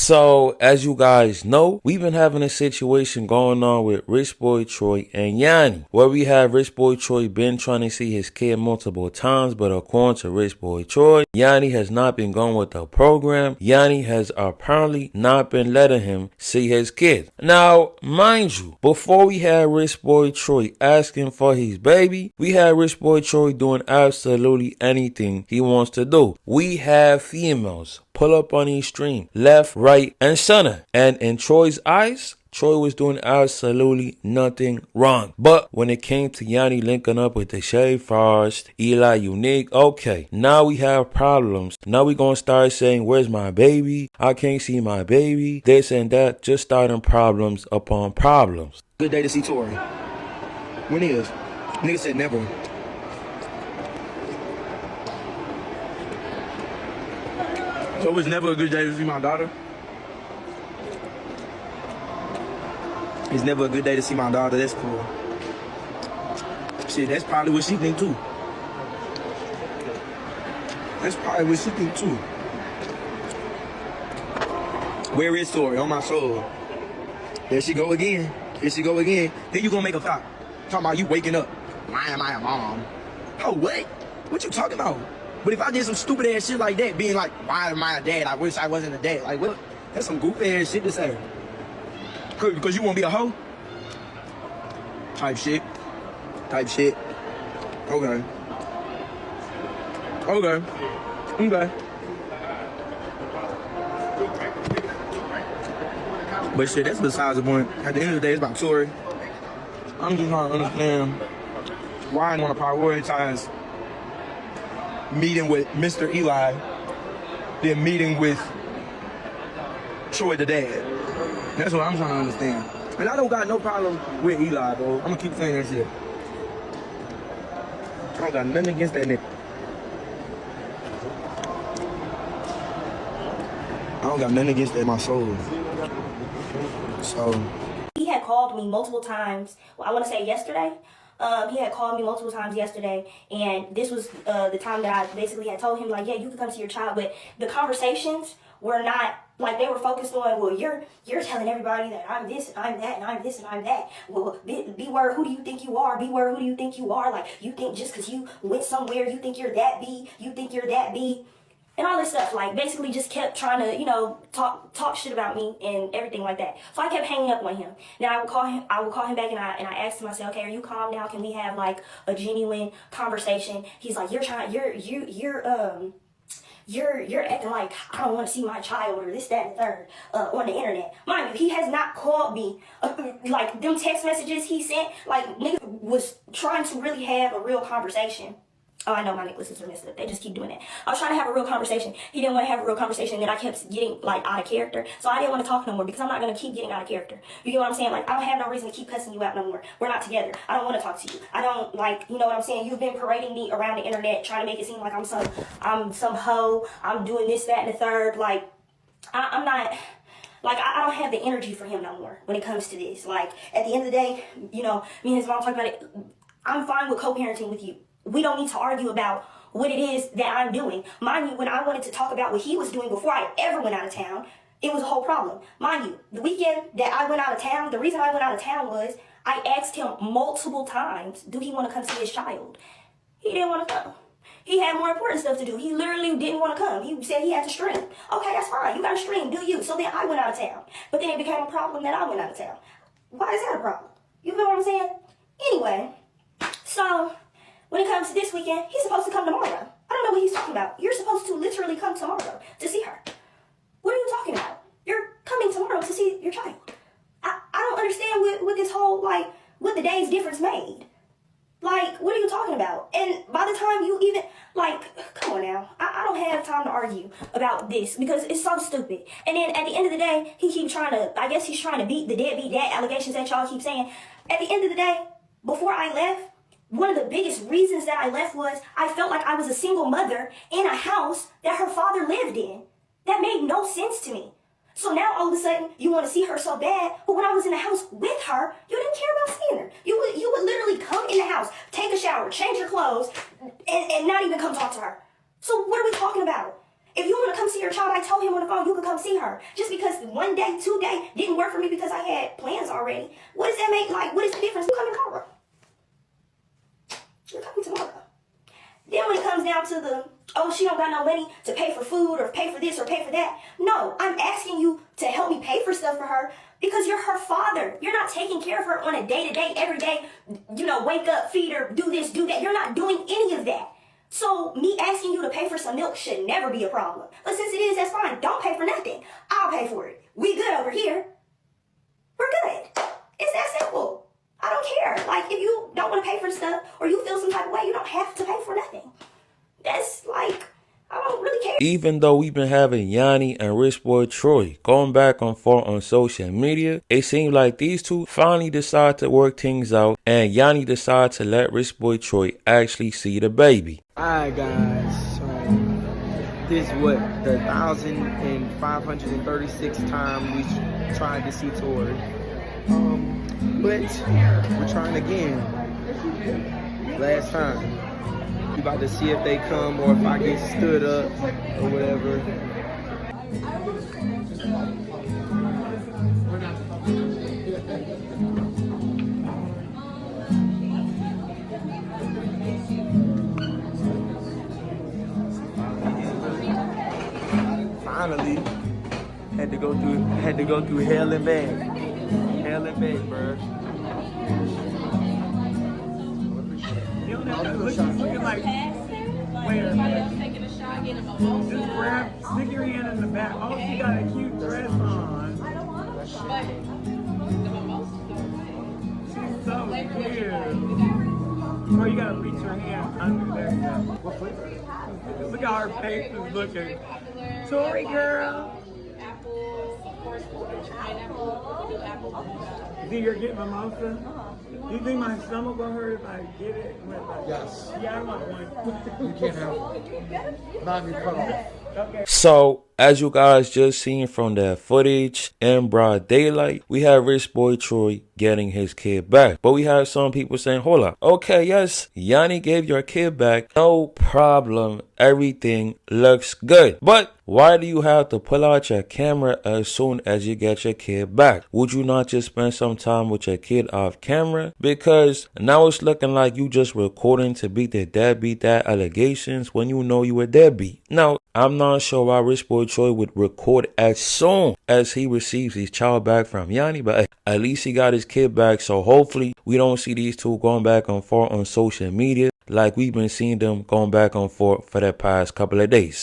So, as you guys know, we've been having a situation going on with RichBoyTroy and Yanni, where we have RichBoyTroy been trying to see his kid multiple times, but according to RichBoyTroy, Yanni has not been going with the program. Yanni has apparently not been letting him see his kid. Now, mind you, before we had RichBoyTroy asking for his baby, we had RichBoyTroy doing absolutely anything he wants to do. We have females pull up on his stream, left, right, and center. And in Troy's eyes, Troy was doing absolutely nothing wrong. But when it came to Yanni linking up with the Shade Frost, Eli Unique, okay, now we have problems. Now we gonna start saying, where's my baby? I can't see my baby. This and that, just starting problems upon problems. Good day to see Tori. When is? Nigga said never. So it's never a good day to see my daughter? It's never a good day to see my daughter, that's cool. Shit, that's probably what she think too. That's probably what she think too. Where is Tori? On my soul. There she go again. Here she go again. Then you gonna make a thought. Talking about you waking up. Why am I a mom? Oh, what? What you talking about? But if I did some stupid ass shit like that, being like, why am I a dad? I wish I wasn't a dad. Like, what? That's some goofy ass shit to say. Because you want to be a hoe? Type shit. Type shit. Okay. Okay. Okay. But shit, that's besides the point. At the end of the day, it's about Tori. I'm just trying to understand why I want to prioritize meeting with Mr. Eli than meeting with Troy the dad. That's what I'm trying to understand. And I don't got no problem with Eli, bro. I'm gonna keep saying that shit. I don't got nothing against that nigga. I don't got nothing against that in my soul. So he had called me multiple times. Well, I want to say yesterday. He had called me multiple times yesterday, and this was the time that I basically had told him, like, yeah, you can come see your child, but the conversations were not, like, they were focused on, well, you're telling everybody that I'm this, and I'm that, and I'm this, and I'm that. Well, B-word, who do you think you are? B-word, who do you think you are? Like, you think just because you went somewhere, you think you're that B, you think you're that B, and all this stuff. Like, basically just kept trying to, you know, talk shit about me and everything like that. So I kept hanging up on him. Then I would call him back, and I asked him, I said, okay, are you calm now? Can we have like a genuine conversation? He's like, you're acting like I don't want to see my child or this, that, and third on the internet. Mind you, he has not called me. Like, them text messages he sent, like, nigga was trying to really have a real conversation. Oh, I know my necklaces are messed up. They just keep doing that. I was trying to have a real conversation. He didn't want to have a real conversation, and I kept getting, like, out of character. So I didn't want to talk no more because I'm not going to keep getting out of character. You get what I'm saying? Like, I don't have no reason to keep cussing you out no more. We're not together. I don't want to talk to you. I don't, like, you know what I'm saying? You've been parading me around the internet, trying to make it seem like I'm some hoe. I'm doing this, that, and the third. Like, I'm not... Like, I don't have the energy for him no more when it comes to this. Like, at the end of the day, you know, me and his mom talked about it. I'm fine with co-parenting with you. We don't need to argue about what it is that I'm doing. Mind you, when I wanted to talk about what he was doing before I ever went out of town, it was a whole problem. Mind you, the weekend that I went out of town, the reason I went out of town was I asked him multiple times, do he want to come see his child? He didn't want to come. He had more important stuff to do. He literally didn't want to come. He said he had to stream. Okay, that's fine. You got to stream. Do you. So then I went out of town. But then it became a problem that I went out of town. Why is that a problem? You know what I'm saying? Anyway, so... when it comes to this weekend, he's supposed to come tomorrow. I don't know what he's talking about. You're supposed to literally come tomorrow to see her. What are you talking about? You're coming tomorrow to see your child. I don't understand what this whole, like, what the day's difference made. Like, what are you talking about? And by the time you even, like, come on now. I don't have time to argue about this because it's so stupid. And then at the end of the day, he keeps trying to, I guess he's trying to beat the deadbeat dad allegations that y'all keep saying. At the end of the day, before I left, one of the biggest reasons that I left was I felt like I was a single mother in a house that her father lived in. That made no sense to me. So now all of a sudden you want to see her so bad, but when I was in the house with her, you didn't care about seeing her. You would literally come in the house, take a shower, change your clothes, and not even come talk to her. So what are we talking about? If you want to come see your child, I told him on the phone you could come see her. Just because 1 day, 2 day didn't work for me because I had plans already. What does that make? Like, what is the difference? You coming tomorrow. You're coming tomorrow. Then when it comes down to the, oh, she don't got no money to pay for food or pay for this or pay for that. No, I'm asking you to help me pay for stuff for her because you're her father. You're not taking care of her on a day-to-day, every day, you know, wake up, feed her, do this, do that. You're not doing any of that. So me asking you to pay for some milk should never be a problem. But since it is, that's fine. Don't pay for nothing. I'll pay for it. We good over here. We're good. It's that simple. I don't care. Like, if you don't want to pay for stuff or you feel some type of way, you don't have to pay for nothing. That's like, I don't really care. Even though we've been having Yanni and RichBoyTroy going back and forth on social media, it seems like these two finally decide to work things out, and Yanni decided to let RichBoyTroy actually see the baby. Alright guys, so this is what, the 1,536 time we tried to see Tori. But we're trying again. Last time. We about to see if they come or if I get stood up or whatever. Finally, had to go through hell and back. Hell and back, bro. Looking like, where? Taking a shot, getting a mimosa. Just grab, stick your hand in the back. Oh, she got a cute dress on. I don't want to. But the mimosa's she's so cute. Or you gotta reach your hand under there. Look how her face is looking. Tori girl. Apples, of course, pineapple. We do apple. You think you're getting mimosa? Do you think my stomach will hurt if I get it? Yes. Yeah, I want one. You can't have one. Not be cut off. Okay. So, as you guys just seen from that footage in broad daylight, we have RichBoyTroy getting his kid back. But we have some people saying, hold up. Okay, yes, Yanni gave your kid back. No problem. Everything looks good. But why do you have to pull out your camera as soon as you get your kid back? Would you not just spend some time with your kid off camera? Because now it's looking like you just recording to beat the deadbeat dad allegations when you know you a deadbeat. Now, I'm not sure why RichBoyTroy would record as soon as he receives his child back from Yanni, but at least he got his kid back, so hopefully we don't see these two going back and forth on social media like we've been seeing them going back and forth for the past couple of days.